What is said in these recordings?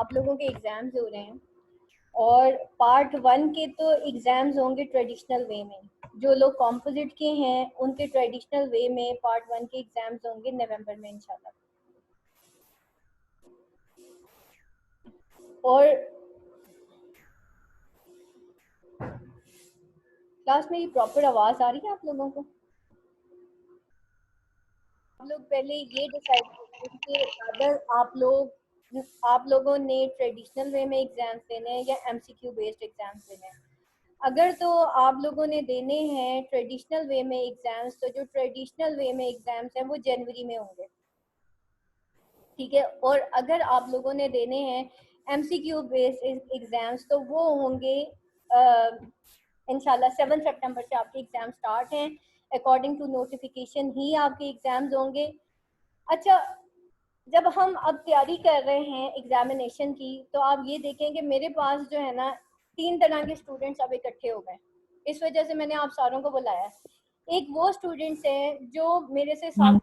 आप लोगों के एग्ज़ाम्स हो रहे हैं और पार्ट 1 के तो एग्ज़ाम्स होंगे ट्रेडिशनल वे में। जो लोग कॉम्पोजिट के हैं उनके ट्रेडिशनल वे में पार्ट 1 के एग्ज़ाम्स होंगे नवंबर में इंशाल्लाह। और क्लास में ये प्रॉपर आवाज़ आ रही है आप लोगों को? आप लोग पहले ये डिसाइड करें कि अगर आप लोगों ने ट्रेडिशनल वे में एग्ज़ाम्स देने हैं या एमसीक्यू बेस्ड एग्ज़ाम्स देने हैं। अगर तो आप लोगों ने देने हैं ट्रेडिशनल वे में एग्ज़ाम्स, तो जो ट्रेडिशनल वे में एग्ज़ाम्स हैं वो जनवरी में होंगे, ठीक है। और अगर आप लोगों ने देने हैं एमसीक्यू बेस्ड एग्ज़ाम्स तो वो होंगे इंशाल्लाह 7 सितंबर से आपके एग्ज़ाम स्टार्ट हैं। अकॉर्डिंग टू नोटिफिकेशन ही आपके एग्ज़ाम्स होंगे। अच्छा, जब हम अब तैयारी कर रहे हैं एग्जामिनेशन की, तो आप ये देखें कि मेरे पास जो है ना 3 तरह के स्टूडेंट्स अब इकट्ठे हो गए। इस वजह से मैंने आप सारों को बुलाया। एक वो स्टूडेंट्स हैं जो मेरे से साथ,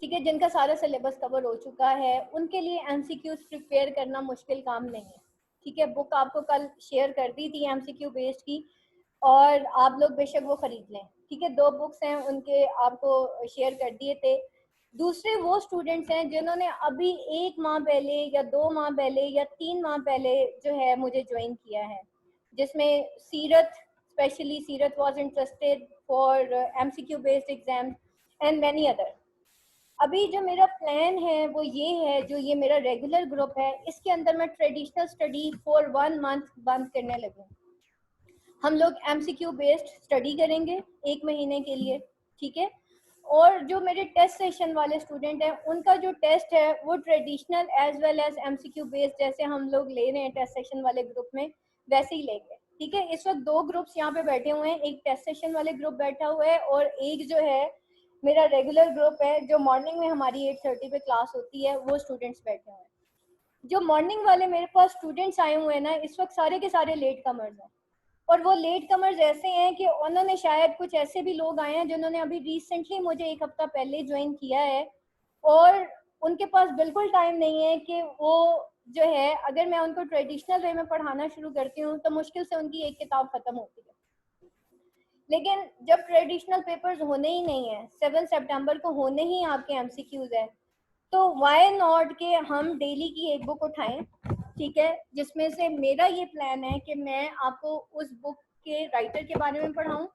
ठीक है, जिनका सारा सिलेबस कवर हो चुका है, उनके लिए एमसीक्यूज प्रिपेयर करना मुश्किल काम नहीं है, ठीक है। बुक आपको कल शेयर कर दी थी एमसीक्यू बेस्ड की, और आप लोग बेशक वो खरीद लें, ठीक है। 2 बुक्स हैं उनके, आपको शेयर कर दिए थे। दूसरे वो स्टूडेंट्स हैं जिन्होंने अभी 1 माह पहले या 2 माह पहले या 3 माह पहले जो है मुझे ज्वाइन किया है, जिसमें सीरत, स्पेशली सीरत was interested for MCQ based exam and many other. अभी जो मेरा प्लान है वो ये है, जो ये मेरा रेगुलर ग्रुप है, इसके अंदर मैं ट्रेडिशनल स्टडी फॉर 1 मंथ बंद करने लगी। हम लोग एमसीक्यू बेस्ड स्टडी करेंगे 1 महीने के लिए, ठीक है। और जो मेरे टेस्ट सेशन वाले स्टूडेंट हैं उनका जो टेस्ट है वो traditional as well as MCQ based जैसे हम लोग ले रहे हैं टेस्ट सेशन वाले ग्रुप में, वैसे ही लेंगे, ठीक है। इस वक्त 2 ग्रुप्स यहाँ पे बैठे हुए हैं, एक टेस्ट सेशन वाले ग्रुप बैठा हुआ है और एक जो है मेरा रेगुलर ग्रुप है, जो मॉर्निंग में हमारी 8:30 पे क्लास होती है, वो स्टूडेंट्स बैठे हुए हैं। जो मॉर्निंग वाले मेरे पास स्टूडेंट्स आए हुए हैं ना, इस वक्त सारे के सारे लेट कमर्स हैं। और वो लेट कमर्स ऐसे हैं कि उन्होंने शायद, कुछ ऐसे भी लोग आए हैं जिन्होंने अभी रिसेंटली मुझे 1 हफ्ता पहले ज्वाइन किया है, और उनके पास बिल्कुल टाइम नहीं है कि वो जो है, अगर मैं उनको ट्रेडिशनल वे में पढ़ाना शुरू करती हूँ तो मुश्किल से उनकी एक किताब खत्म होती है। लेकिन जब ट्रेडिशनल पेपर्स होने ही नहीं है, 7 सितंबर को होने ही आपके एमसीक्यूज है, तो वाई नॉट के हम डेली की एक बुक उठाएं, ठीक है, जिसमें से मेरा ये प्लान है कि मैं आपको उस बुक के राइटर के बारे में पढ़ाऊं,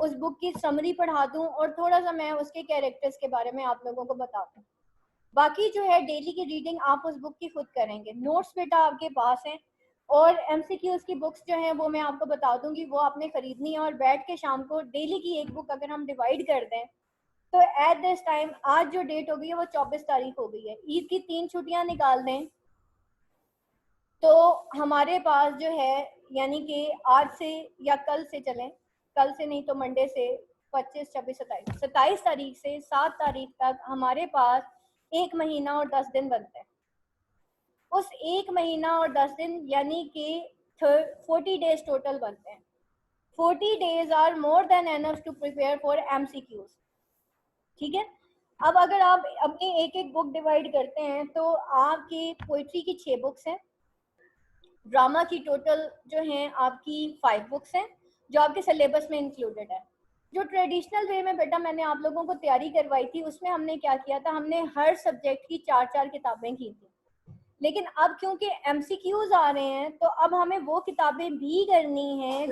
उस बुक की समरी पढ़ा दूं, और थोड़ा सा मैं उसके कैरेक्टर्स के बारे में आप लोगों को बता दूं। बाकी जो है डेली की रीडिंग आप उस बुक की खुद करेंगे। नोट्स बेटा आपके पास हैं, और एमसीक्यूज की बुक्स जो हैं वो मैं आपको बता दूंगी, वो आपने खरीदनी है। और बैठ के शाम को डेली की एक बुक अगर हम डिवाइड कर दें, तो एट दिस टाइम आज जो डेट हो गई है वो 24 तारीख हो गई है, ईद की 3 छुट्टियां निकाल दें तो हमारे पास जो है, यानी कि आज से या कल से चलें, कल से नहीं तो मंडे से 25, 26, 27, 27 तारीख से 7 तारीख तक हमारे पास 1 महीना और 10 दिन बनते हैं। उस 1 महीना और 10 दिन यानी कि 40 डेज टोटल बनते हैं। 40 days are more than enough to prepare for MCQs, ठीक है। अब अगर आप अपनी एक एक बुक डिवाइड करते हैं तो आपकी पोइट्री की 6 बुक्स हैं, ड्रामा की टोटल जो हैं आपकी 5 बुक्स हैं, जो आपके सिलेबस में इंक्लूडेड है। जो ट्रेडिशनल वे में बेटा मैंने आप लोगों को तैयारी करवाई थी, उसमें हमने क्या किया था, हमने हर सब्जेक्ट की 4-4 किताबें की थी। लेकिन अब क्योंकि एमसीक्यूज आ रहे हैं, तो अब हमें वो किताबें भी करनी हैं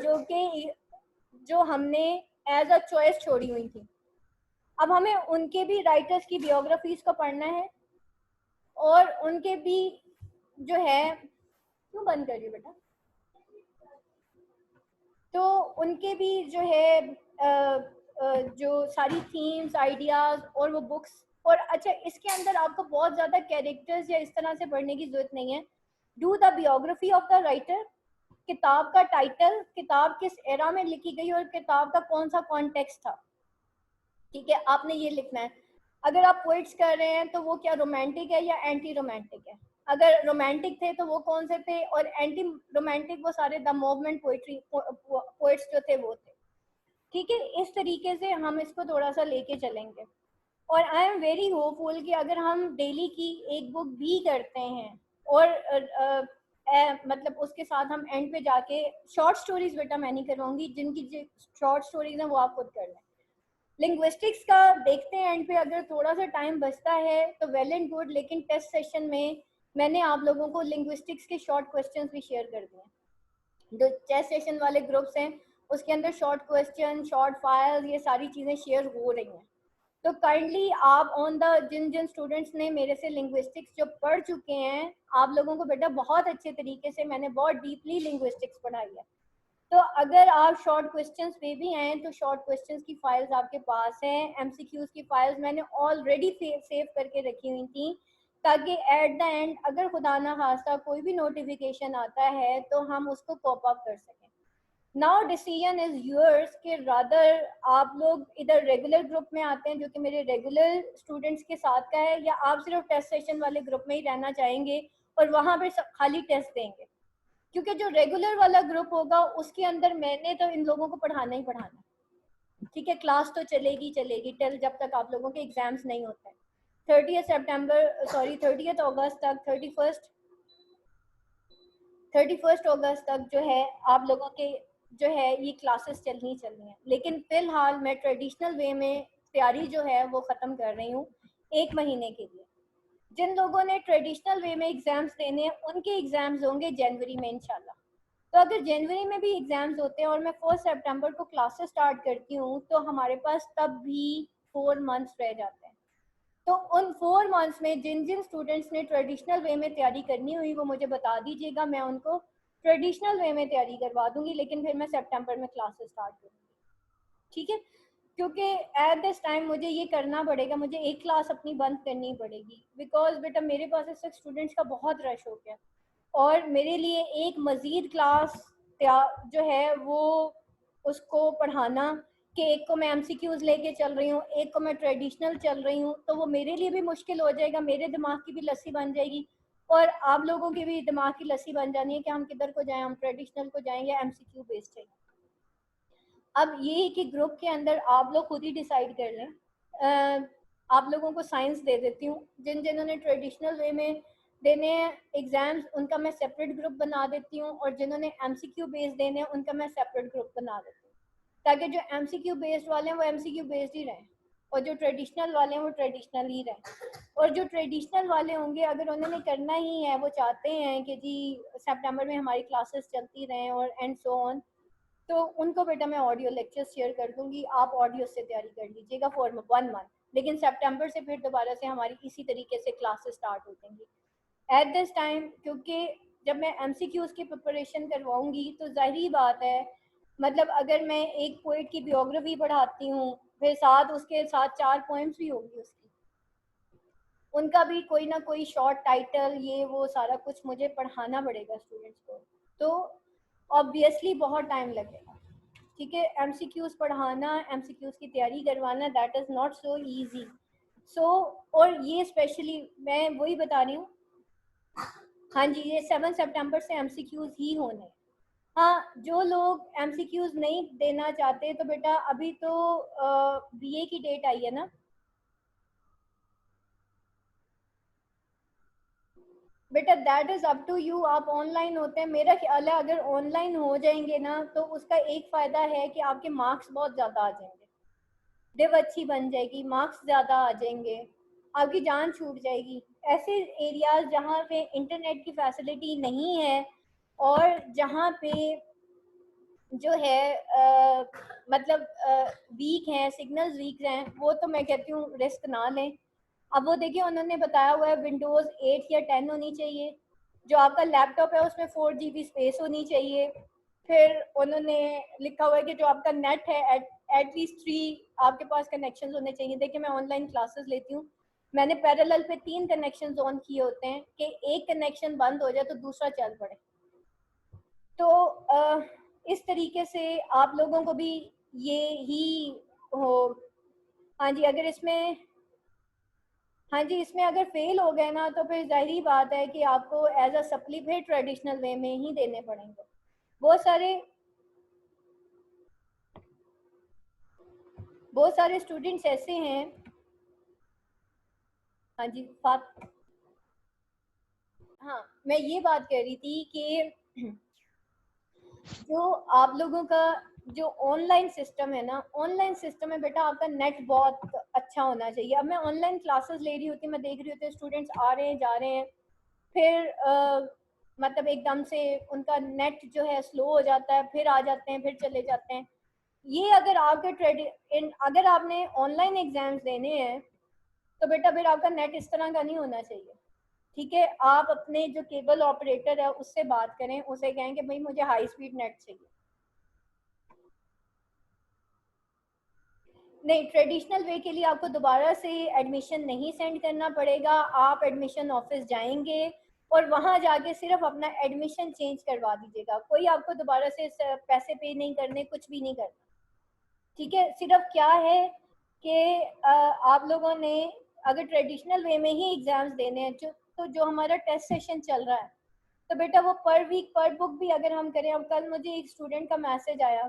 जो हमने एज अ चॉइस छोड़ी हुई थी। अब हमें उनके भी राइटर्स की बियोग्राफीज को पढ़ना है, और उनके भी जो है, क्यों बंद कर रही हो बेटा, तो उनके भी जो है जो सारी थीम्स, आइडियाज और वो बुक्स। और अच्छा, इसके अंदर आपको बहुत ज़्यादा कैरेक्टर्स या इस तरह से पढ़ने की जरूरत नहीं है। Do the biography of the writer, किताब का टाइटल, किताब किस एरा में लिखी गई और किताब का कौन सा कॉन्टेक्स्ट था, ठीक है, आपने ये लिखना है। अगर आप पोइट्स कर रहे हैं तो वो क्या रोमांटिक है या एंटी रोमांटिक है, अगर रोमांटिक थे तो वो कौन से थे, और एंटी रोमांटिक वो सारे द मूवमेंट पोइट्री पोइट्स जो थे वो थे, ठीक है। इस तरीके से हम इसको थोड़ा सा लेके चलेंगे। और आई एम वेरी होपफुल कि अगर हम डेली की एक बुक भी करते हैं और मतलब उसके साथ हम एंड पे जाके शॉर्ट स्टोरीज बेटा मैं नहीं करवाऊंगी, जिनकी शॉर्ट स्टोरीज हैं वो आप खुद कर लें। लिंग्विस्टिक्स का देखते हैं एंड पे, अगर थोड़ा सा टाइम बचता है तो वेल एंड गुड, लेकिन टेस्ट सेशन में मैंने आप लोगों को लिंग्विस्टिक्स के शॉर्ट क्वेश्चंस भी शेयर कर दिए। जो टेस्ट सेशन वाले ग्रुप्स हैं उसके अंदर शॉर्ट क्वेश्चन, शॉर्ट फाइल्स, ये सारी चीज़ें शेयर हो रही हैं। तो काइंडली आप ऑन द जिन जिन स्टूडेंट्स ने मेरे से लिंग्विस्टिक्स जो पढ़ चुके हैं, आप लोगों को बेटा बहुत अच्छे तरीके से मैंने बहुत डीपली लिंग्विस्टिक्स पढ़ाई है। तो अगर आप शॉर्ट क्वेश्चंस पे भी आए तो शॉर्ट क्वेश्चंस की फाइल्स आपके पास हैं, एमसीक्यूज की फाइल्स मैंने ऑलरेडी सेव करके रखी हुई थी, ताकि एट द एंड अगर खुदा ना खास्ता कोई भी नोटिफिकेशन आता है तो हम उसको कॉप अप कर सकें। नाउ डिसीजन इज योर्स कि रादर आप लोग इधर रेगुलर ग्रुप में आते हैं जो कि मेरे रेगुलर स्टूडेंट्स के साथ का है, या आप सिर्फ टेस्ट सेशन वाले ग्रुप में ही रहना चाहेंगे और वहाँ पे खाली टेस्ट देंगे। क्योंकि जो रेगुलर वाला ग्रुप होगा उसके अंदर मैंने तो इन लोगों को पढ़ाना ही पढ़ाना, ठीक है। क्लास तो चलेगी चलेगी टिल जब तक आप लोगों के एग्जाम्स नहीं होते हैं। 30 अगस्त तक, 31 अगस्त तक जो है आप लोगों के जो है ये क्लासेस चलनी है। लेकिन फिलहाल मैं ट्रेडिशनल वे में तैयारी जो है वो ख़त्म कर रही हूँ 1 महीने के लिए। जिन लोगों ने ट्रेडिशनल वे में एग्ज़ाम्स देने हैं उनके एग्ज़ाम्स होंगे जनवरी में इंशाल्लाह। तो अगर जनवरी में भी एग्ज़ाम्स होते हैं और मैं 4 सितंबर को क्लासेस स्टार्ट करती हूँ तो हमारे पास तब भी 4 मंथ्स रह जाते हैं। तो उन 4 मंथ्स में जिन जिन स्टूडेंट्स ने ट्रेडिशनल वे में तैयारी करनी हुई वो मुझे बता दीजिएगा, मैं उनको ट्रेडिशनल वे में तैयारी करवा दूंगी, लेकिन फिर मैं सितंबर में क्लासेस स्टार्ट करूँगी, ठीक है। क्योंकि एट दिस टाइम मुझे ये करना पड़ेगा, मुझे एक क्लास अपनी बंद करनी पड़ेगी, बिकॉज बेटा मेरे पास इस वक्त स्टूडेंट्स का बहुत रश हो गया और मेरे लिए एक मज़ीद क्लास जो है वो उसको पढ़ाना कि एक को मैं एमसीक्यूज लेके चल रही हूँ, एक को मैं ट्रेडिशनल चल रही हूँ, तो वो मेरे लिए भी मुश्किल हो जाएगा, मेरे दिमाग की भी लस्सी बन जाएगी और आप लोगों की भी दिमाग की लस्सी बन जानी है कि हम किधर को जाएं, हम ट्रेडिशनल को जाएं या एमसीक्यू बेस्ड चाहिए। अब ये है कि ग्रुप के अंदर आप लोग खुद ही डिसाइड कर लें। आप लोगों को साइंस दे देती हूँ, जिन्होंने ट्रेडिशनल वे में देने हैं एग्जाम्स उनका मैं सेपरेट ग्रुप बना देती हूँ, और जिन्होंने एमसीक्यू बेस्ड देने हैं उनका मैं सेपरेट ग्रुप बना देती हूँ, ताकि जो एमसीक्यू बेस्ड वाले हैं वो एमसीक्यू बेस्ड ही रहें और जो ट्रेडिशनल वाले हैं वो ट्रेडिशनल ही रहें। और जो ट्रेडिशनल वाले होंगे अगर उन्होंने करना ही है, वो चाहते हैं कि जी सितंबर में हमारी क्लासेस चलती रहें और एंड सो ऑन, तो उनको बेटा मैं ऑडियो लेक्चर शेयर कर दूंगी, आप ऑडियो से तैयारी कर लीजिएगा फॉर 1 मंथ, लेकिन सितंबर से फिर दोबारा से हमारी इसी तरीके से क्लासेस स्टार्ट हो जाएंगी एट दिस टाइम। क्योंकि जब मैं एमसीक्यूज की प्रिपरेशन करवाऊंगी तो जाहिर बात है, मतलब अगर मैं एक पोइट की बियोग्राफी पढ़ाती हूँ फिर साथ उसके साथ 4 पोएम्स भी होगी उसकी, उनका भी कोई ना कोई शॉर्ट टाइटल, ये वो सारा कुछ मुझे पढ़ाना पड़ेगा स्टूडेंट्स को, तो ऑब्वियसली बहुत टाइम लगेगा, ठीक है। एमसीक्यूज पढ़ाना, एमसीक्यूज की तैयारी करवाना, that is not so easy. So और ये स्पेशली मैं वही बता रही हूँ, हाँ जी, ये 7 सितंबर से एमसीक्यूज ही होने। हाँ, जो लोग एमसीक्यूज नहीं देना चाहते तो बेटा अभी तो बीए की डेट आई है ना, बेटा that is up to you, आप ऑनलाइन होते हैं, मेरा ख्याल है अगर ऑनलाइन हो जाएंगे ना तो उसका एक फ़ायदा है कि आपके मार्क्स बहुत ज़्यादा आ जाएंगे, डिव अच्छी बन जाएगी, मार्क्स ज़्यादा आ जाएंगे, आपकी जान छूट जाएगी। ऐसे एरियाज जहाँ पे इंटरनेट की फैसिलिटी नहीं है और जहाँ पे जो है मतलब वीक हैं, सिग्नल्स वीक हैं, वो तो मैं कहती हूँ रिस्क ना लें। अब वो देखिए उन्होंने बताया हुआ है विंडोज़ 8 या 10 होनी चाहिए, जो आपका लैपटॉप है उसमें 4 GB स्पेस होनी चाहिए, फिर उन्होंने लिखा हुआ है कि जो आपका नेट है एटलीस्ट 3 आपके पास कनेक्शन होने चाहिए। देखिए मैं ऑनलाइन क्लासेस लेती हूँ, मैंने पैरेलल पे 3 कनेक्शन ऑन किए होते हैं कि एक कनेक्शन बंद हो जाए तो दूसरा चल पड़े। तो इस तरीके से आप लोगों को भी ये ही हो। हाँ जी, अगर इसमें, हाँ जी, इसमें अगर फेल हो गए ना तो फिर जाहिर बात है कि आपको एज अ सप्ली फिर ट्रेडिशनल वे में ही देने पड़ेंगे। बहुत सारे स्टूडेंट्स ऐसे हैं हाँ जी हाँ, मैं ये बात कह रही थी कि जो आप लोगों का जो ऑनलाइन सिस्टम है ना, ऑनलाइन सिस्टम में बेटा आपका नेट बहुत अच्छा होना चाहिए। अब मैं ऑनलाइन क्लासेस ले रही होती, मैं देख रही होती स्टूडेंट्स आ रहे हैं जा रहे हैं, फिर मतलब एकदम से उनका नेट जो है स्लो हो जाता है, फिर आ जाते हैं, फिर चले जाते हैं। ये अगर आपके अगर आपने ऑनलाइन एग्जाम्स देने हैं तो बेटा फिर आपका नेट इस तरह का नहीं होना चाहिए। ठीक है, आप अपने जो केबल ऑपरेटर है उससे बात करें, उसे कहें कि भाई मुझे हाई स्पीड नेट चाहिए। नहीं, ट्रेडिशनल वे के लिए आपको दोबारा से एडमिशन नहीं सेंड करना पड़ेगा। आप एडमिशन ऑफिस जाएंगे और वहां जाके सिर्फ अपना एडमिशन चेंज करवा दीजिएगा। कोई आपको दोबारा से पैसे पे नहीं करने, कुछ भी नहीं करना। ठीक है, सिर्फ क्या है कि आप लोगों ने अगर ट्रेडिशनल वे में ही एग्जाम्स देने हैं तो जो हमारा टेस्ट सेशन चल रहा है तो बेटा वो पर वीक पर बुक भी अगर हम करें। अब कल मुझे एक स्टूडेंट का मैसेज आया,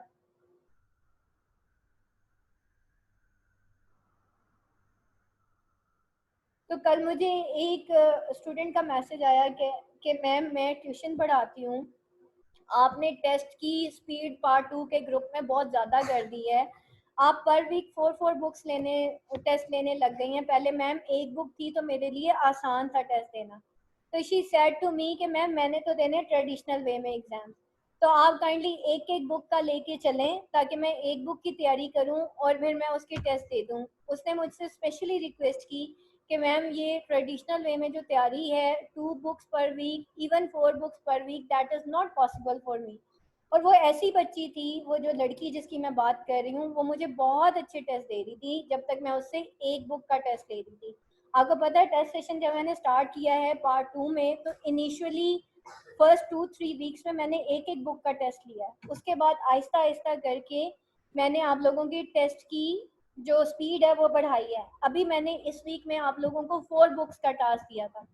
तो कल मुझे एक स्टूडेंट का मैसेज आया कि मैम मैं ट्यूशन पढ़ाती हूँ, आपने टेस्ट की स्पीड पार्ट 2 के ग्रुप में बहुत ज़्यादा कर दी है। आप पर वीक 4 बुक्स लेने टेस्ट लेने लग गई हैं। पहले मैम एक बुक थी तो मेरे लिए आसान था टेस्ट देना। तो शी सेड टू मी कि मैम मैंने तो देने ट्रेडिशनल वे में एग्जाम, तो आप काइंडली एक एक बुक का लेके चलें ताकि मैं एक बुक की तैयारी करूं और फिर मैं उसकी टेस्ट दे दूं। उसने मुझसे स्पेशली रिक्वेस्ट की कि मैम ये ट्रेडिशनल वे में जो तैयारी है 2 books per week, even 4 books per week, that is not possible for me. और वो ऐसी बच्ची थी, वो जो लड़की जिसकी मैं बात कर रही हूँ, वो मुझे बहुत अच्छे टेस्ट दे रही थी जब तक मैं उससे एक बुक का टेस्ट ले रही थी। आपको पता है टेस्ट सेशन जब मैंने स्टार्ट किया है पार्ट 2 में, तो इनिशियली फर्स्ट 2-3 वीक्स में मैंने एक एक बुक का टेस्ट लिया है। उसके बाद आहिस्ता आहिस्ता करके मैंने आप लोगों की टेस्ट की जो स्पीड है वो बढ़ाई है। अभी मैंने इस वीक में आप लोगों को 4 बुक्स का टास्क दिया था।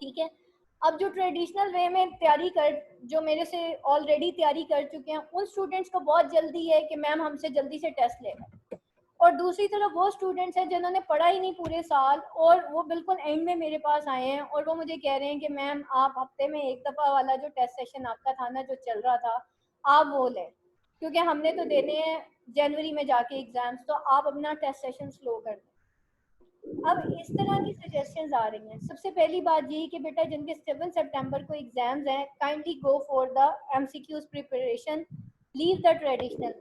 ठीक है, अब जो ट्रेडिशनल वे में तैयारी कर, जो मेरे से ऑलरेडी तैयारी कर चुके हैं, उन स्टूडेंट्स को बहुत जल्दी है कि मैम हमसे जल्दी से टेस्ट लेगा। और दूसरी तरफ वो स्टूडेंट्स हैं जिन्होंने पढ़ा ही नहीं पूरे साल और वो बिल्कुल एंड में मेरे पास आए हैं और वो मुझे कह रहे हैं कि मैम आप हफ्ते में एक दफ़ा वाला जो टेस्ट सेशन आपका था ना, जो चल रहा था, आप वो लें, क्योंकि हमने तो देने हैं जनवरी में जाके एग्जाम्स, तो आप अपना टेस्ट सेशन स्लो कर दें। अब इस तरह की सजेशंस आ रही हैं। सबसे पहली बात ये कि बेटा जिनके 7 सितंबर को एग्जाम्स हैं, kindly go for the MCQs preparation, leave the traditional.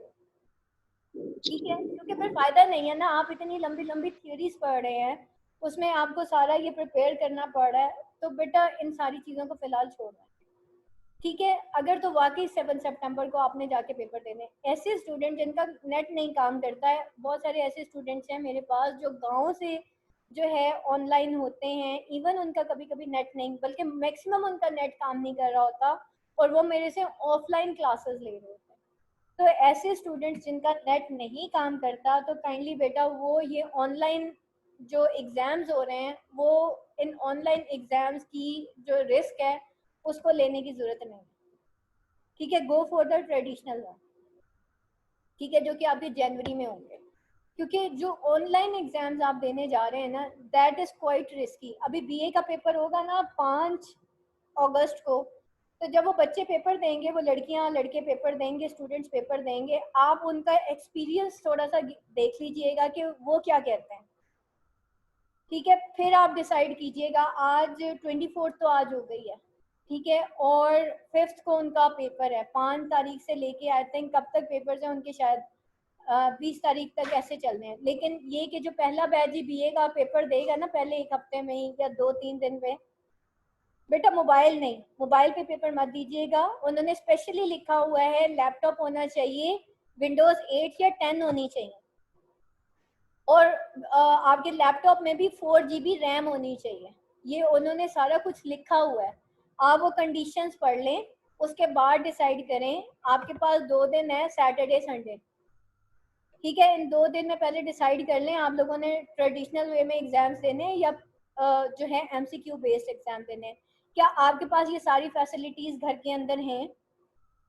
ठीक है, क्योंकि फिर फायदा नहीं है ना, आप इतनी लंबी लंबी थ्योरीज पढ़ रहे हैं, उसमें आपको सारा ये प्रिपेयर करना पड़ रहा है, तो बेटा इन सारी चीज़ों को फिलहाल छोड़ रहा है। ठीक है, अगर तो वाकई 7 सितंबर को आपने जाके पेपर देने, ऐसे स्टूडेंट जिनका नेट नहीं काम करता है, बहुत सारे ऐसे स्टूडेंट्स हैं मेरे पास जो गाँव से जो है ऑनलाइन होते हैं, इवन उनका कभी कभी नेट नहीं, बल्कि मैक्सिमम उनका नेट काम नहीं कर रहा होता और वो मेरे से ऑफलाइन क्लासेस ले रहे होते हैं। तो ऐसे स्टूडेंट्स जिनका नेट नहीं काम करता, तो काइंडली बेटा वो ये ऑनलाइन जो एग्ज़ाम्स हो रहे हैं, वो इन ऑनलाइन एग्ज़ाम्स की जो रिस्क है उसको लेने की ज़रूरत नहीं है। ठीक है, go for the traditional one. ठीक है, जो कि आपके जनवरी में होंगे, क्योंकि जो ऑनलाइन एग्जाम्स आप देने जा रहे हैं ना, दैट इज़ क्वाइट रिस्की। अभी बीए का पेपर होगा ना 5 अगस्त को, तो जब वो बच्चे पेपर देंगे, वो लड़कियां लड़के पेपर देंगे, स्टूडेंट्स पेपर देंगे, आप उनका एक्सपीरियंस थोड़ा सा देख लीजिएगा कि वो क्या कहते हैं। ठीक है, फिर आप डिसाइड कीजिएगा। आज 24 तो आज हो गई है, ठीक है, और 5 को उनका पेपर है, 5 तारीख से लेके आई थिंक कब तक पेपर है उनके, शायद 20 तारीख तक ऐसे चलने हैं। लेकिन ये कि जो पहला बैच ही बीए का पेपर देगा ना पहले एक हफ्ते में ही या 2-3 दिन में, बेटा मोबाइल नहीं, मोबाइल पे पेपर मत दीजिएगा। उन्होंने स्पेशली लिखा हुआ है लैपटॉप होना चाहिए, विंडोज 8 या 10 होनी चाहिए, और आपके लैपटॉप में भी 4 GB रैम होनी चाहिए। ये उन्होंने सारा कुछ लिखा हुआ है। आप वो कंडीशंस पढ़ लें, उसके बाद डिसाइड करें। आपके पास 2 दिन है, सैटरडे संडे। ठीक है, इन 2 दिन में पहले डिसाइड कर लें आप लोगों ने ट्रेडिशनल वे में एग्जाम्स देने या जो है एमसीक्यू बेस्ड एग्जाम देने। क्या आपके पास ये सारी फैसिलिटीज घर के अंदर हैं?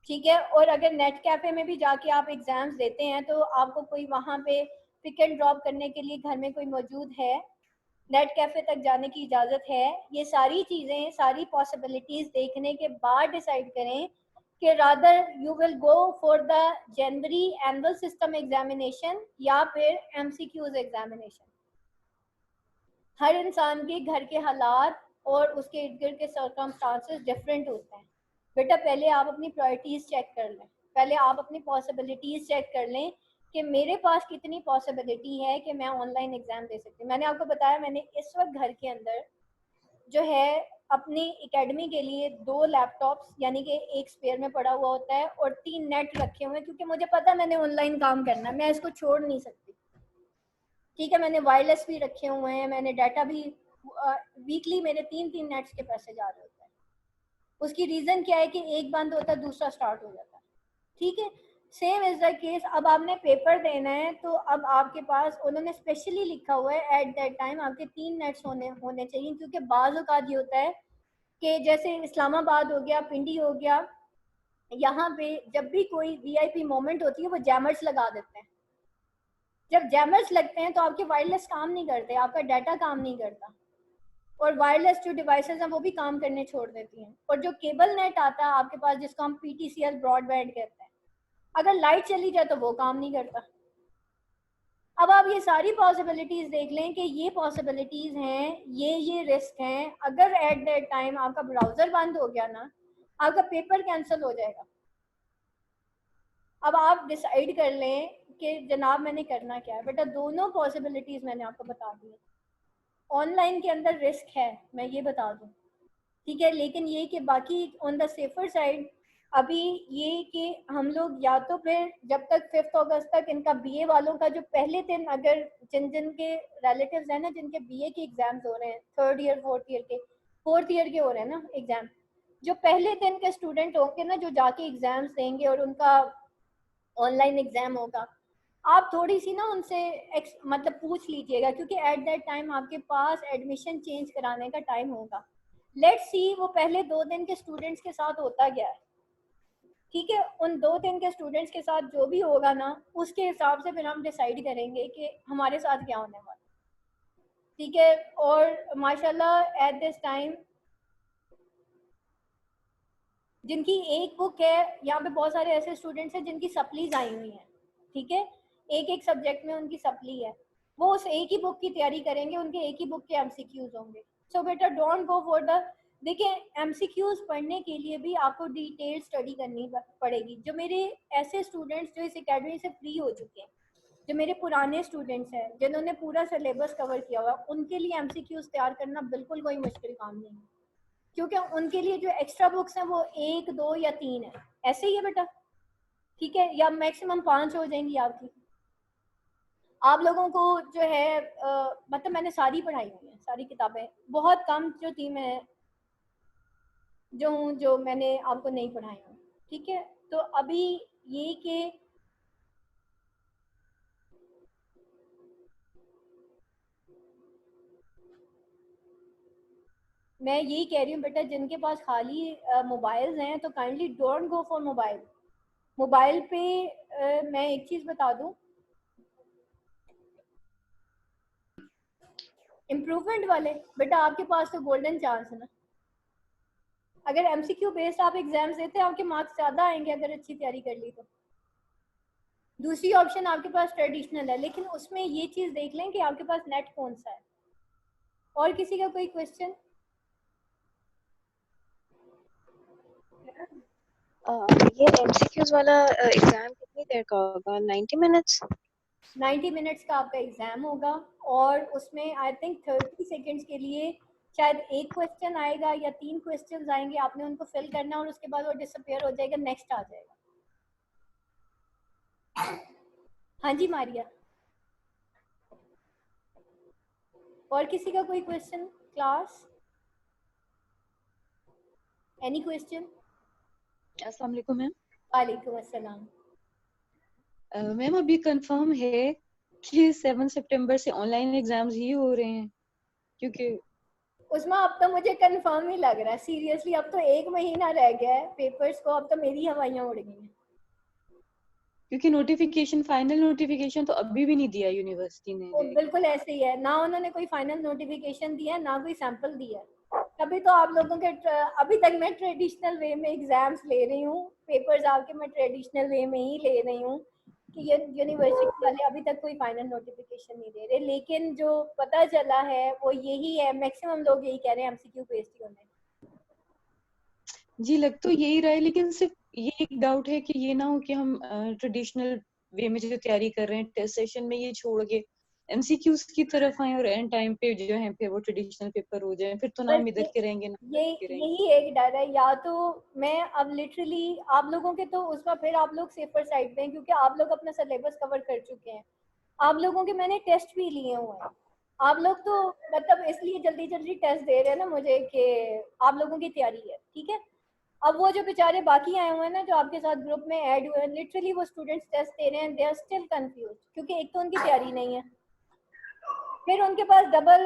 ठीक है, और अगर नेट कैफे में भी जाके आप एग्जाम्स देते हैं तो आपको कोई वहाँ पे पिक एंड ड्रॉप करने के लिए घर में कोई मौजूद है? नेट कैफे तक जाने की इजाज़त है। ये सारी चीज़ें, सारी पॉसिबिलिटीज़ देखने के बाद डिसाइड करें कि rather you will go for the January annual system examination या फिर एमसीक्यूज एग्जामिनेशन। हर इंसान के घर के हालात और उसके इर्द गिर्द के सर्कमस्टांसेस डिफरेंट होते हैं। बेटा पहले आप अपनी प्रायोरिटीज़ चेक कर लें, पहले आप अपनी पॉसिबिलिटीज़ चेक कर लें कि मेरे पास कितनी पॉसिबिलिटी है कि मैं ऑनलाइन एग्ज़ाम दे सकती हूँ। मैंने आपको बताया, मैंने इस वक्त घर के अंदर जो है अपनी एकेडमी के लिए 2 लैपटॉप्स यानी कि एक स्पेयर में पड़ा हुआ होता है और 3 नेट रखे हुए हैं, क्योंकि मुझे पता है मैंने ऑनलाइन काम करना है, मैं इसको छोड़ नहीं सकती। ठीक है, मैंने वायरलेस भी रखे हुए हैं, मैंने डाटा भी वीकली मेरे 3 नेट्स के पैसे जा रहे होते हैं। उसकी रीज़न क्या है कि एक बंद होता है दूसरा स्टार्ट हो जाता है। ठीक है, सेम इज द केस। अब आपने पेपर देना है तो अब आपके पास उन्होंने स्पेशली लिखा हुआ है एट दैट टाइम आपके 3 नेट्स होने चाहिए, क्योंकि बाज़ औक़ात ये होता है कि जैसे इस्लामाबाद हो गया, पिंडी हो गया, यहाँ पे जब भी कोई वीआईपी मोमेंट होती है वो जैमर्स लगा देते हैं। जब जैमर्स लगते हैं तो आपके वायरलेस काम नहीं करते, आपका डाटा काम नहीं करता और वायरलेस जो डिवाइसेस हैं वो भी काम करने छोड़ देती हैं। और जो केबल नेट आता है आपके पास, जिसको हम पीटीसीएल ब्रॉडबैंड कहते हैं, अगर लाइट चली जाए तो वो काम नहीं करता। अब आप ये सारी पॉसिबिलिटीज़ देख लें कि ये पॉसिबिलिटीज़ हैं, ये रिस्क हैं। अगर एट दैट टाइम आपका ब्राउज़र बंद हो गया ना, आपका पेपर कैंसिल हो जाएगा। अब आप डिसाइड कर लें कि जनाब मैंने करना क्या है। बेटा दोनों पॉसिबिलिटीज़ मैंने आपको बता दी। ऑनलाइन के अंदर रिस्क है, मैं ये बता दूं, ठीक है, लेकिन ये कि बाकी ऑन द सेफर साइड अभी ये कि हम लोग या तो फिर जब तक 5 अगस्त तक इनका बीए वालों का जो पहले दिन, अगर जिन जिन के रिलेटिव्स हैं ना जिनके बीए के एग्जाम्स हो रहे हैं, 3rd ईयर 4th ईयर के हो रहे हैं ना एग्जाम, जो पहले दिन के स्टूडेंट होंगे ना जो जाके एग्जाम्स देंगे और उनका ऑनलाइन एग्जाम होगा, आप थोड़ी सी ना उनसे मतलब पूछ लीजिएगा, क्योंकि एट दैट टाइम आपके पास एडमिशन चेंज कराने का टाइम होगा। लेट्स सी वो पहले 2 दिन के स्टूडेंट्स के साथ होता गया है। ठीक है, उन 2 दिन के स्टूडेंट्स के साथ जो भी होगा ना, उसके हिसाब से फिर हम डिसाइड करेंगे कि हमारे साथ क्या होने वाला। ठीक है, और माशाल्लाह एट दिस टाइम जिनकी एक बुक है, यहाँ पे बहुत सारे ऐसे स्टूडेंट्स हैं जिनकी सप्लीज आई हुई हैं। ठीक है, एक एक सब्जेक्ट में उनकी सप्ली है, वो उस एक ही बुक की तैयारी करेंगे, उनके एक ही बुक के एमसीक्यूज होंगे। सो बेटा डोंट गो फॉर द, देखिए एमसीक्यूज पढ़ने के लिए भी आपको डिटेल स्टडी करनी पड़ेगी। जो मेरे ऐसे स्टूडेंट्स जो इस एकेडमी से फ्री हो चुके हैं, जो मेरे पुराने स्टूडेंट्स हैं जिन्होंने पूरा सिलेबस कवर किया हुआ, उनके लिए एमसीक्यूज तैयार करना बिल्कुल कोई मुश्किल काम नहीं है, क्योंकि उनके लिए जो एक्स्ट्रा बुक्स हैं वो 1, 2 या 3 है, ऐसे ही है बेटा। ठीक है, या मैक्सिमम 5 हो जाएंगी आपकी। आप लोगों को जो है मतलब मैंने सारी पढ़ाई हुई है, सारी किताबें, बहुत कम जो थी मैं जो हूँ जो मैंने आपको नहीं पढ़ाई हूँ। ठीक है, तो अभी ये कि मैं यही कह रही हूँ बेटा, जिनके पास खाली मोबाइल्स हैं तो kindly don't go for mobile. Mobile पे मैं एक चीज़ बता दूँ, इम्प्रूवमेंट वाले बेटा आपके पास तो गोल्डन चांस है ना। अगर एमसीक्यू बेस्ड आप एग्जाम्स देते हैं आपके मार्क्स ज़्यादा आएंगे अगर अच्छी तैयारी कर ली तो। दूसरी ऑप्शन आपके पास ट्रेडिशनल है, लेकिन उसमें ये चीज़ देख लें कि आपके पास नेट कौन सा है। और किसी का कोई क्वेश्चन? ये एमसीक्यूज वाला एग्जाम कितनी देर का होगा? 90 मिनट्स? 90 मिनट्स का आपका एग्जाम होगा और उसमें आई थिंक 30 सेकेंड्स के लिए शायद एक क्वेश्चन आएगा या 3 क्वेश्चंस आएंगे, आपने उनको फिल करना और उसके बाद वो डिसअपियर हो जाएगा, नेक्स्ट आ जाएगा। हाँ जी मारिया, और किसी का कोई क्वेश्चन? Class any question? अस्सलाम वालेकुम मैम। वालेकुम अस्सलाम। मैम अभी कंफर्म है कि 7 सितंबर से ऑनलाइन एग्जाम्स ही हो रहे हैं? क्योंकि उसमें अब तो मुझे कंफर्म ही लग रहा है सीरियसली, अब तो 1 महीना रह गया है पेपर्स को, अब तो मेरी हवाइयाँ उड़ गई हैं। क्योंकि नोटिफिकेशन, फाइनल नोटिफिकेशन तो अभी भी नहीं दिया यूनिवर्सिटी ने। वो बिल्कुल ऐसे ही है, ना उन्होंने कोई फाइनल नोटिफिकेशन दिया ना कोई सैंपल दिया। तभी तो आप लोगों के अभी तक मैं ट्रेडिशनल वे में एग्जाम्स ले रही हूँ, पेपर्स आपके मैं ट्रेडिशनल वे में ही ले रही हूँ कि ये यूनिवर्सिटी वाले अभी तक कोई फाइनल नोटिफिकेशन नहीं दे रहे। लेकिन जो पता चला है वो यही है, मैक्सिमम लोग यही कह रहे हैं एमसीक्यू बेस्ड ही होने। जी लग तो यही रहा है, लेकिन सिर्फ ये एक डाउट है कि ये ना हो कि हम ट्रेडिशनल वे में जो तैयारी कर रहे हैं टेस्ट सेशन में ये छोड़ के एमसीक्यूज की तरफ आए और एंड टाइम पे जो है फिर वो ट्रेडिशनल पेपर हो जाए, फिर तो ना बस हम इधर के रहेंगे ना ये उधर के रहेंगे। यही एक डर है। या तो मैं अब लिटरली आप लोगों के तो उसमें फिर आप लोग सेफर साइड पे हैं क्योंकि आप लोग अपना सिलेबस कवर कर चुके हैं। आप लोगों के मैंने टेस्ट भी लिए हुए हैं। आप लोग तो मतलब इसलिए जल्दी जल्दी टेस्ट दे रहे हैं ना मुझे कि आप लोगों की तैयारी है, ठीक है। अब वो जो बेचारे बाकी आए हुए हैं ना, जो आपके साथ ग्रुप में ऐड हुए हैं, लिटरली वो स्टूडेंट्स टेस्ट दे रहे हैं, दे आर स्टिल कंफ्यूज क्योंकि एक तो उनकी तैयारी नहीं है, फिर उनके पास डबल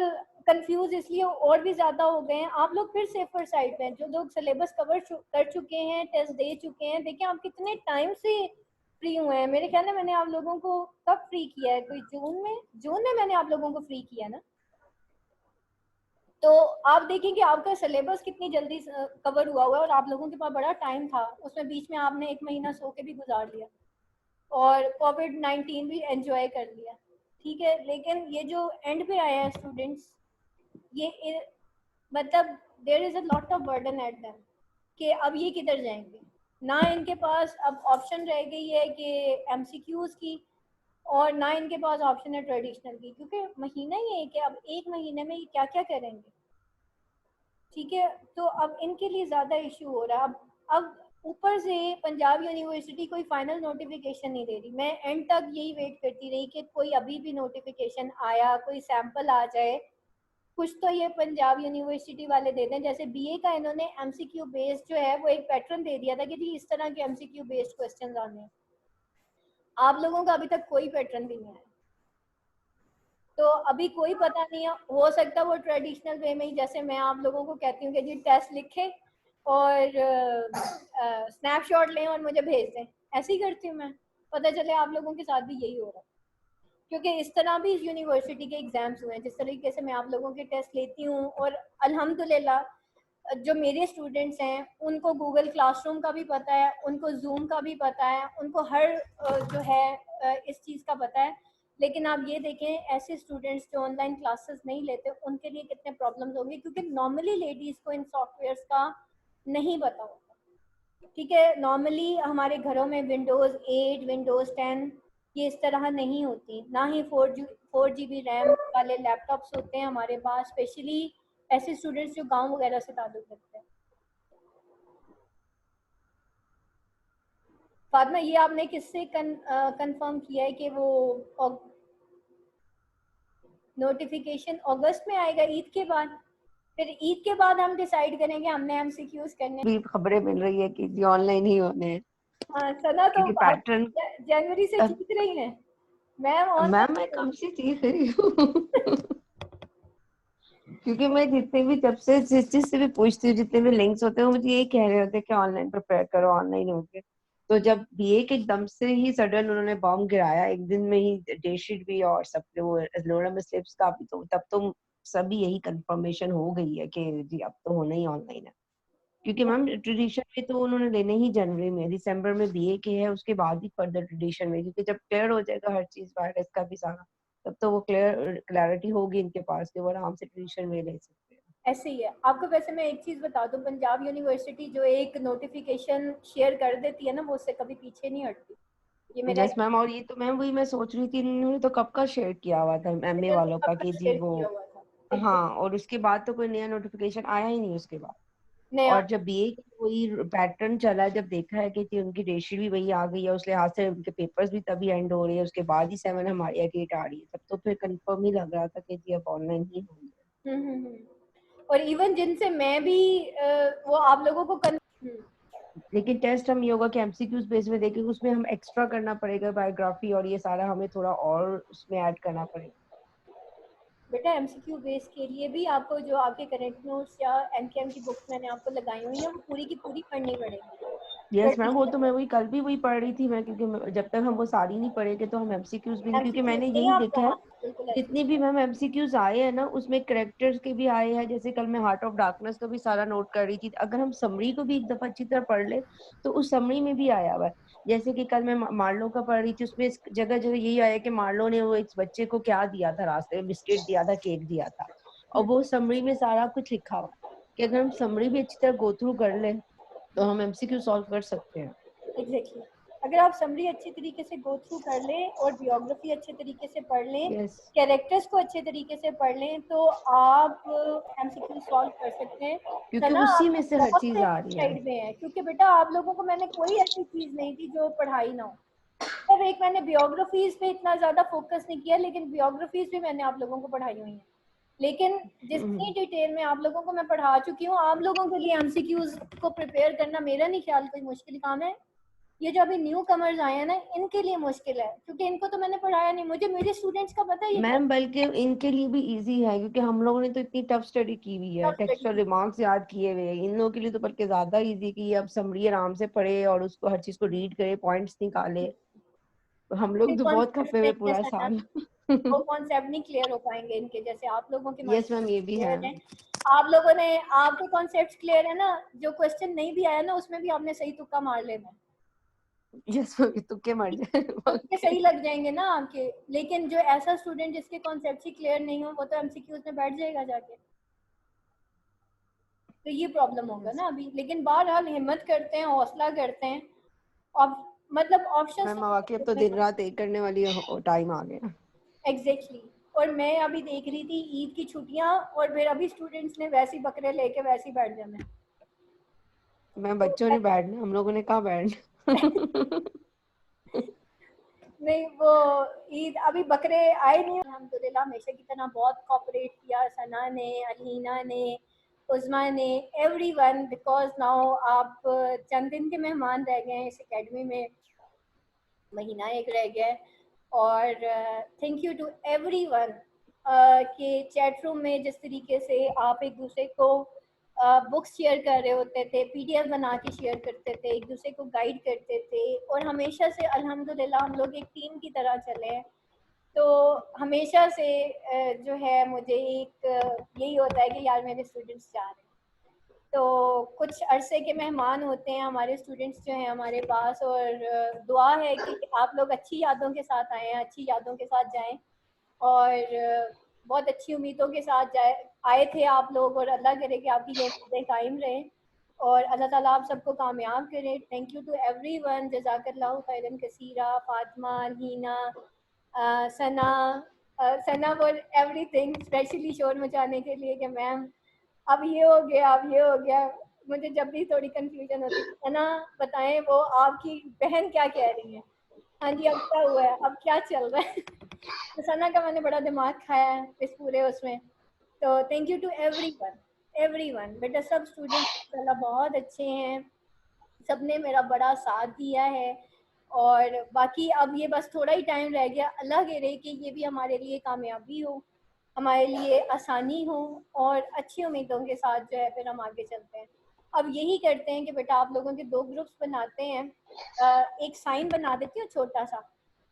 कंफ्यूज इसलिए और भी ज्यादा हो गए हैं। आप लोग फिर सेफर साइड पे हैं, जो लोग सिलेबस कवर कर चुके हैं, टेस्ट दे चुके हैं। देखिए आप कितने टाइम से फ्री हुए हैं। मेरे ख्याल में मैंने आप लोगों को कब फ्री किया है, कोई जून में मैंने आप लोगों को फ्री किया ना। तो आप देखें कि आपका सिलेबस कितनी जल्दी कवर हुआ हुआ है और आप लोगों के पास बड़ा टाइम था, उसमें बीच में आपने 1 महीना सो के भी गुजार लिया और कोविड-19 भी एंजॉय कर लिया, ठीक है। लेकिन ये जो एंड पे आए हैं स्टूडेंट्स, ये मतलब there is a lot of burden at them कि अब ये किधर जाएंगे। ना इनके पास अब ऑप्शन रह गई है कि एमसीक्यूज की, और ना इनके पास ऑप्शन है ट्रेडिशनल की, क्योंकि महीना ही है कि अब 1 महीने में ये क्या क्या करेंगे, ठीक है। तो अब इनके लिए ज़्यादा इशू हो रहा है। अब ऊपर से पंजाब यूनिवर्सिटी कोई फाइनल नोटिफिकेशन नहीं दे रही। मैं एंड तक यही वेट करती रही कि कोई अभी भी नोटिफिकेशन आया, कोई सैंपल आ जाए, कुछ तो ये पंजाब यूनिवर्सिटी वाले देते हैं। जैसे बीए का इन्होंने एमसीक्यू बेस्ड जो है वो एक पैटर्न दे दिया था कि जी इस तरह के एमसीक्यू बेस्ड क्वेश्चन आने हैं। आप लोगों का अभी तक कोई पैटर्न भी नहीं आया, तो अभी कोई पता नहीं है। हो सकता है वो ट्रेडिशनल वे में ही, जैसे मैं आप लोगों को कहती हूँ कि जी टेस्ट लिखें और स्नैपशॉट लें और मुझे भेज दें, ऐसे ही करती हूँ मैं। पता चले आप लोगों के साथ भी यही हो रहा है, क्योंकि इस तरह भी इस यूनिवर्सिटी के एग्जाम्स हुए हैं जिस तरीके से मैं आप लोगों के टेस्ट लेती हूँ। और अल्हम्दुलिल्लाह जो मेरे स्टूडेंट्स हैं उनको गूगल क्लासरूम का भी पता है, उनको जूम का भी पता है, उनको हर जो है इस चीज़ का पता है। लेकिन आप ये देखें ऐसे स्टूडेंट्स जो ऑनलाइन क्लासेस नहीं लेते उनके लिए कितने प्रॉब्लम्स होंगे, क्योंकि नॉर्मली लेडीज़ को इन सॉफ्टवेयर्स का नहीं पता होता, ठीक है। नॉर्मली हमारे घरों में विंडोज़ 8 विंडोज़ 10 ये इस तरह नहीं होती, ना ही 4 GB रैम वाले लैपटॉप्स होते हैं हमारे पास, स्पेशली ऐसे स्टूडेंट्स जो गांव वगैरह से ताल्लुक रखते हैं। फातिमा ये आपने किससे कंफर्म किया है कि वो नोटिफिकेशन अगस्त में आएगा ईद के बाद? फिर ईद के बाद हम डिसाइड करेंगे हमने एमसीक्यूज करने। भी खबरें मिल रही है कि जी ऑनलाइन ही होने हैं, हाँ सना तो क्योंकि पैटर्न। जनवरी से चीख रही है मैम मैम मैं कब से चीख रही हूँ क्योंकि मैं जितने भी जब से जिस चीज से भी पूछती हूँ, जितने भी लिंक्स होते हैं, वो मुझे यही कह रहे होते हैं कि ऑनलाइन प्रिपेयर करो, ऑनलाइन हो गए। तो जब बीए के एकदम से ही सडन उन्होंने बॉम्ब गिराया एक दिन में ही, डेटशीट भी और सब वो लोड़ा में स्लिप्स का भी, तो तब तो सभी यही कंफर्मेशन हो गई है कि जी अब तो होना ही ऑनलाइन है। क्योंकि मैम ट्रेडिशन में तो उन्होंने लेने ही जनवरी में, दिसंबर में बीए के है, उसके बाद ही फर्दर ट्रेडिशन में, क्योंकि जब क्लियर हो जाएगा हर चीज वायरस का भी सारा, तब तो वो क्लैरिटी होगी इनके पास कि वो आराम से ट्रेडिशन में ले सकते हैं। ऐसे ही है। आपको वैसे मैं एक चीज बता दूं, पंजाब यूनिवर्सिटी जो एक नोटिफिकेशन शेयर कर देती है ना, वो उससे कभी पीछे नहीं हटती। ये मेरा यस मैम, और ये तो मैम वही मैं सोच रही थी, इन्होंने तो कब का शेयर किया हुआ था एमए वालों का कि जी शेयर वो, किया हुआ था बिल्कुल। हाँ, और उसके बाद तो कोई नया नोटिफिकेशन आया ही नहीं उसके बाद। नया और जब बीए की वही पैटर्न चला, जब देखा है कि जी उनकी डेटशीट भी वही आ गई है, उस लिहाज से उनके पेपर्स भी तभी एंड हो रहे हैं, उसके बाद ही 7 हमारी डेट आ रही है, तब तो फिर कंफर्म ही लग रहा था कि जी अब ऑनलाइन ही होंगे। और इवन जिनसे मैं भी वो आप लोगों को लेकिन टेस्ट हम ये होगा कि एमसीक्यूज बेस में देखेंगे, उसमें हम एक्स्ट्रा करना पड़ेगा, बायोग्राफी और ये सारा हमें थोड़ा और उसमें ऐड करना पड़ेगा। बेटा एमसीक्यू बेस के लिए भी आपको जो आपके करंट नोट्स या एनकेएम की बुक्स मैंने आपको लगाई हुई है वो पूरी की पूरी पढ़नी पड़ेगी। यस मैम, वो तो मैं वही कल भी वही पढ़ रही थी मैं, क्योंकि जब तक हम वो सारी नहीं पढ़ेंगे तो हम एमसीक्यूज भी नहीं, क्योंकि मैंने यही देखा है जितनी भी मैम एमसीक्यूज आए हैं ना उसमें करेक्टर्स के भी आए हैं। जैसे कल मैं हार्ट ऑफ डार्कनेस का भी सारा नोट कर रही थी, अगर हम समरी को भी एक दफा अच्छी तरह पढ़ ले तो उस समरी में भी आया हुआ है। जैसे कि कल मैं मार्लो का पढ़ रही थी, उसमें जगह जगह यही आया कि मार्लो ने वो एक बच्चे को क्या दिया था, रास्ते में बिस्किट दिया था, केक दिया था, और वो समरी में सारा कुछ लिखा हुआ है कि अगर हम समरी भी अच्छी तरह गो थ्रू कर ले तो हम एमसीक्यू सॉल्व कर सकते हैं। एग्जैक्टली, अगर आप समरी अच्छी तरीके से गो थ्रू कर लें और बियोग्राफी अच्छे तरीके से पढ़ लें, यस कैरेक्टर्स को अच्छे तरीके से पढ़ लें, तो आप एमसीक्यू सॉल्व कर सकते हैं। क्योंकि सना, उसी आप में से हर बहुत चीज से आ रही है। साइड में है, क्योंकि बेटा आप लोगों को मैंने कोई ऐसी चीज नहीं दी जो पढ़ाई ना हो। तब एक मैंने बियोग्राफीज पे इतना ज्यादा फोकस नहीं किया, लेकिन बियोग्राफीज भी मैंने आप लोगों को पढ़ाई हुई है। लेकिन जितनी डिटेल में आप लोगों को मैं पढ़ा चुकी हूँ, आप लोगों के लिए एमसीक्यूज को प्रिपेयर करना मेरा नहीं ख्याल कोई मुश्किल काम है। ये जो अभी न्यू कमर्स आए हैं ना, इनके लिए मुश्किल है, क्योंकि इनको तो मैंने पढ़ाया नहीं, मुझे मेरे स्टूडेंट्स का पता है ये मैम बल्कि इनके लिए भी इजी है, क्योंकि हम लोगों ने तो इतनी टफ स्टडी की हुई है, टेक्सचुअल रिमार्क्स याद किए हुए हैं। इन लोगों के लिए तो बल्कि ज्यादा इजी कि अब समरी आराम से पढ़े और उसको हर चीज को रीड करे, पॉइंट्स निकाले। हम लोग तो बहुत खपे हुए पूरा साल। वो कॉन्सेप्ट नहीं क्लियर हो पाएंगे इनके, जैसे आप लोगों के यस मैम, ये भी है। आप लोगों ने, आपके कॉन्सेप्ट क्लियर है ना, जो क्वेश्चन नहीं भी आया ना उसमें भी आपने सही तुक्का मार लेना। यस मैम, तुक्के मार जाए तुक्के सही लग जाएंगे ना आपके। लेकिन जो ऐसा स्टूडेंट जिसके कॉन्सेप्ट ही क्लियर नहीं हो, वो तो एमसीक्यूज में बैठ जाएगा जाके, तो ये प्रॉब्लम होगा ना अभी। लेकिन बहरहाल हिम्मत करते हैं, हौसला करते हैं, अब मतलब ऑप्शन मैम वाकई अब तो दिन रात एक करने वाली टाइम आ गया। एग्जैक्टली। और मैं अभी देख रही थी ईद की छुट्टियां, और फिर अभी स्टूडेंट्स ने वैसी बकरे लेके वैसी बैठ जाना है। मैम बच्चों ने बैठना, हम लोगों ने कहाँ बैठना। नहीं, वो ईद अभी बकरे आए नहीं, अल्हम्दुलिल्लाह हमेशा की तरह बहुत कोऑपरेट किया सना ने, अलीना ने, उज़मा ने, एवरीवन, बिकॉज नाउ आप चंद दिन के मेहमान रह गए हैं इस एकेडमी में, महीना एक रह गया है। और थैंक यू टू एवरीवन कि चैट रूम में जिस तरीके से आप एक दूसरे को बुक्स शेयर कर रहे होते थे, पीडीएफ बना के शेयर करते थे, एक दूसरे को गाइड करते थे, और हमेशा से अल्हम्दुलिल्लाह हम लोग एक टीम की तरह चले हैं। तो हमेशा से जो है मुझे एक यही होता है कि यार मेरे स्टूडेंट्स जा रहे हैं। तो कुछ अरसे के मेहमान होते हैं हमारे स्टूडेंट्स जो हैं हमारे पास, और दुआ है कि आप लोग अच्छी यादों के साथ आएँ, अच्छी यादों के साथ जाएं, और बहुत अच्छी उम्मीदों के साथ आए थे आप लोग, और अल्लाह करे कि आपकी ये उम्मीदें कायम रहें और अल्लाह ताला आप सबको कामयाब करे। थैंक यू टू एवरीवन, जज़ाकल्लाहु खैरन कसीरा, Fatima, Heena, Sana, Sana for everything, specially शोर मचाने के लिए कि मैम अब ये हो गया, अब ये हो गया। मुझे जब भी थोड़ी कंफ्यूजन होती है ना, बताएं वो आपकी बहन क्या कह रही है, हाँ जी अब क्या हुआ है, अब क्या चल रहा है। तो सना का मैंने बड़ा दिमाग खाया है इस पूरे उसमें। तो thank you to everyone, everyone. बेटा सब स्टूडेंट्स माशाल्लाह बहुत अच्छे हैं, सबने मेरा बड़ा साथ दिया है, और बाकी अब ये बस थोड़ा ही टाइम रह गया, अल्लाह करे कि ये भी हमारे लिए कामयाबी हो, हमारे लिए आसानी हो, और अच्छी उम्मीदों के साथ जो है फिर हम आगे चलते हैं। अब यही करते हैं कि बेटा आप लोगों के दो ग्रुप्स बनाते हैं, एक साइन बना देती हूँ छोटा सा,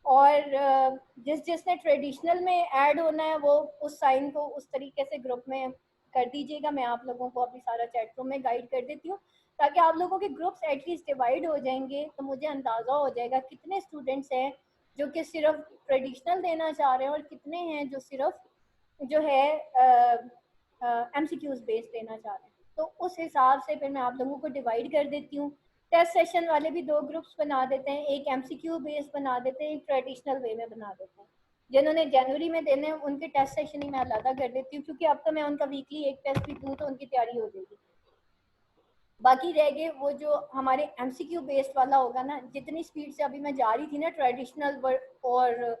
और जिसने ट्रेडिशनल में ऐड होना है वो उस साइन को उस तरीके से ग्रुप में कर दीजिएगा। मैं आप लोगों को अभी सारा चैट रूम में गाइड कर देती हूँ, ताकि आप लोगों के ग्रुप्स एटलीस्ट डिवाइड हो जाएंगे, तो मुझे अंदाज़ा हो जाएगा कितने स्टूडेंट्स हैं जो कि सिर्फ ट्रेडिशनल देना चाह रहे हैं, और कितने हैं जो सिर्फ जो है एमसीक्यूज बेस्ड देना चाह रहे हैं। तो उस हिसाब से फिर मैं आप लोगों को डिवाइड कर देती हूँ। टेस्ट सेशन वाले भी दो ग्रुप्स बना देते हैं, एक एमसीक्यू बेस्ड बना देते हैं, एक ट्रेडिशनल वे में बना देते हैं। जिन्होंने जनवरी में देने हैं उनके टेस्ट सेशन ही मैं अलग कर देती हूँ, क्योंकि अब तो मैं उनका वीकली एक टेस्ट भी दूँ तो उनकी तैयारी हो जाएगी। बाकी रह गए वो जो हमारे एमसीक्यू बेस्ड वाला होगा ना, जितनी स्पीड से अभी मैं जा रही थी ना ट्रेडिशनल और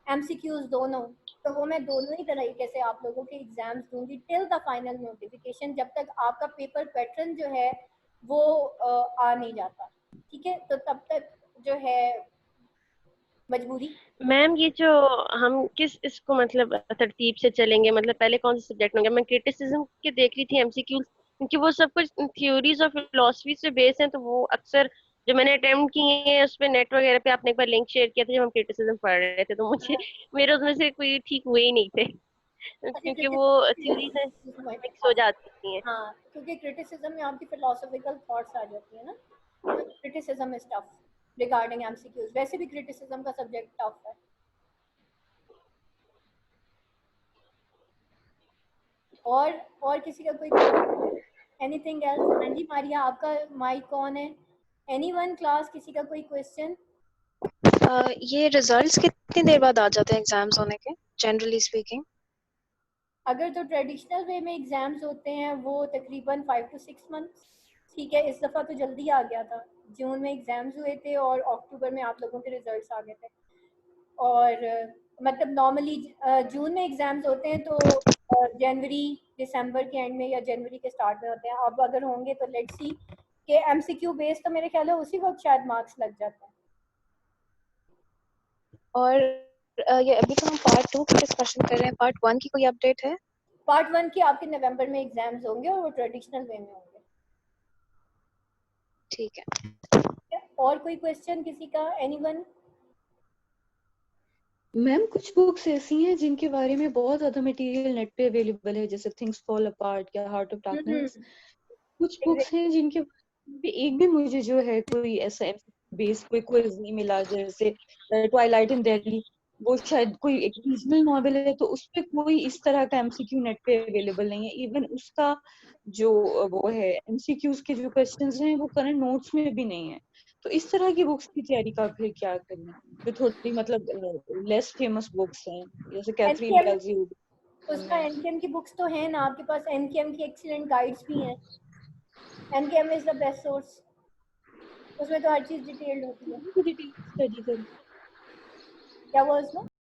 एमसीक्यूज दोनों, तो वो मैं दोनों ही तरीके से आप लोगों के एग्जाम्स दूंगी टिल द फाइनल नोटिफिकेशन, जब तक आपका पेपर पैटर्न जो है वो आ नहीं जाता। ठीक है, तो तब तक जो है मजबूरी। मैम ये जो हम किस इसको मतलब तरतीब से चलेंगे, मतलब पहले कौन से सब्जेक्ट होंगे? मैं क्रिटिसिज्म के देख रही थी एमसीक्यू, क्योंकि वो सब कुछ थ्योरीज और फिलोसफी से बेस हैं, तो वो अक्सर जो मैंने अटेम्प्ट किए हैं उस पे नेट वगैरह पे आपने एक बार लिंक शेयर किया था जब हम क्रिटिसिज्म पढ़ रहे थे, तो मुझे मेरे उसमें से कोई ठीक हुए ही नहीं थे अच्छा, क्योंकि वो थ्योरी से क्रिटिसिज्म मिक्स हो जाती हैं। हाँ, क्योंकि क्रिटिसिज्म में आपकी फिलोसॉफिकल थॉट्स आ जाती है ना, तो criticism is tough regarding MCQs. वैसे भी क्रिटिसिज्म का सब्जेक्ट टफ है। और किसी का कोई एनीथिंग एल्स? हाँ जी मारिया, आपका माइक ऑन है। एनीवन क्लास, किसी का कोई क्वेश्चन? ये रिजल्ट्स कितनी देर बाद आ जाते हैं एग्जाम्स होने के, जनरली स्पीकिंग? अगर तो ट्रेडिशनल वे में एग्जाम्स होते हैं वो तकरीबन 5 to 6 मंथ्स। ठीक है, इस दफ़ा तो जल्दी आ गया था, जून में एग्जाम्स हुए थे और अक्टूबर में आप लोगों के रिजल्ट्स आ गए थे। और मतलब नॉर्मली जून में एग्जाम्स होते हैं तो जनवरी दिसंबर के एंड में या जनवरी के स्टार्ट में होते हैं। अब अगर होंगे तो लेट्स सी कि एमसीक्यू बेस तो मेरे ख्याल है उसी वक्त शायद मार्क्स लग जाते हैं। और ये अभी तो हम पार्ट 2 की डिस्कशन कर रहे हैं, पार्ट 1 की कोई अपडेट है? पार्ट 1 के आपके नवंबर में एग्जाम्स होंगे और वो ट्रेडिशनल वे में होंगे। ठीक है। और कोई क्वेश्चन किसी का? एनीवन? मैम कुछ बुक्स ऐसी हैं जिनके बारे में बहुत ज्यादा मटेरियल नेट पे अवेलेबल है, जैसे थिंग्स फॉल अपार्ट या हार्ट ऑफ डार्कनेस। कुछ बुक्स हैं जिनके बारे में एक भी मुझे जो है कोई ऐसा बेस कोई क्विज नहीं मिला, जैसे ट्वाइलाइट इन दिल्ली, वो शायद कोई एक रीजनल नॉवेल है, तो उस पे कोई इस तरह का एमसीक्यू नेट पे अवेलेबल नहीं है। इवन उसका जो वो है एमसीक्यूज के जो क्वेश्चंस हैं वो करंट नोट्स में भी नहीं है। तो इस तरह की बुक्स की तैयारी का फिर क्या करें, जो थोड़ी मतलब लेस फेमस बुक्स हैं, जैसे कैथरीन एनकेएम, बेल्स उसका एनकेएम की बुक्स तो है ना आपके पास? एनकेएम की एक्सीलेंट गाइड्स भी हैं। एनकेएम इज द बेस्ट सोर्स, उसमें तो हर चीज डिटेल्ड होती है। स्टडी कर। क्या हुआ उसमें?